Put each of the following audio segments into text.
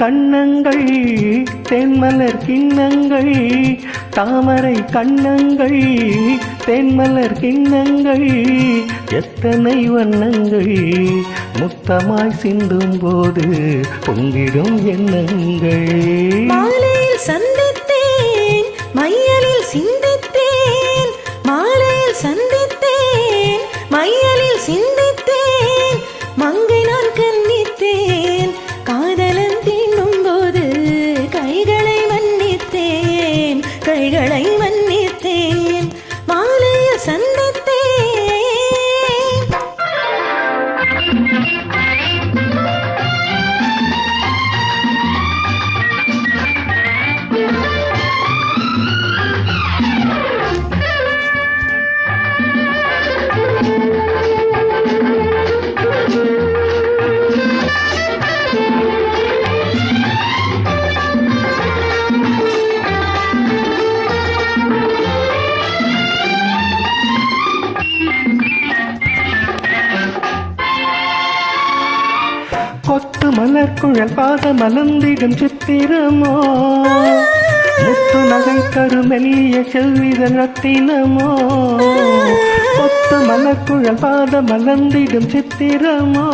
கண்ணங்கள் தேன்மலர் கிண்ணங்கள் தாமரை கண்ணங்கள் தேன்மலர் கிண்ணங்கள் எத்தனை வண்ணங்கள் முத்தமாய் சிந்தும் போது பொங்கிடும் எண்ணங்கள் மாலையில் சந்தித்தேன் மையலில் சிந்தித்தேன் மாலையில் சந்தித்தேன் மையலில் சிந்தித்தேன் மங்கை நான் கன்னித்தேன் காதலன் தீண்டும் போது கைகளை மன்னித்தேன் மாலையில் சந்தித்தேன் கொத்து மலர் குழல் பாத மலர்ந்திடும் சித்திரமோ முத்து நகை தரும் மெல்லிய செல்விதழ் ரத்தினமோ கொத்து மலர் குழல் பாத மலர்ந்திடும் சித்திரமோ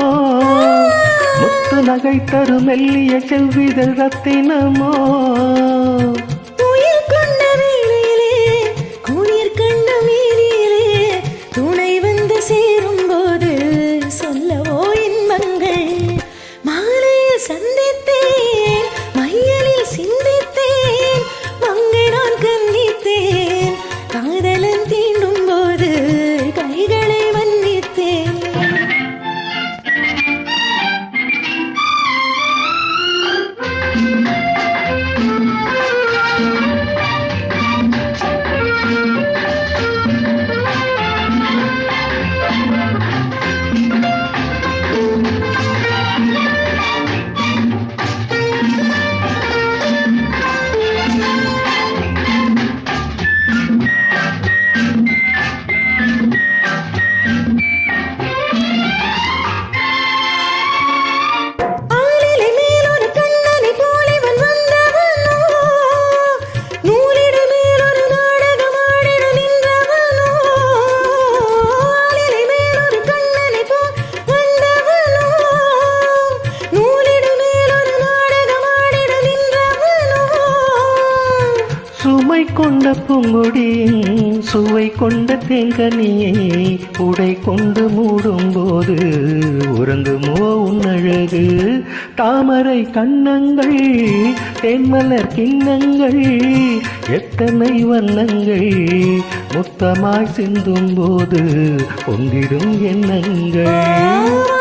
முத்து நகை தரும் மெல்லிய செல்விதழ் ரத்தினமோ துணை வந்து சேரும் போது சொல்லவோ இன்பங்கள் மாலையில் சந்தித்தேன் மையலில் சிந்தித்தேன் மங்கை நான் கன்னித்தேன் காதலன் தீண்டும் போது கைகளை மன்னித்தேன் சுமை கொண்ட பூங்கொடியின் சுவை கொண்ட தேங்கனியை உடை கொண்டு மூடும் போது உறங்குமோ உன்னழகு தாமரை கண்ணங்கள் தேன்மலர் கிண்ணங்கள் எத்தனை வண்ணங்கள் முத்தமாய் சிந்தும் போது பொங்கிடும் எண்ணங்கள்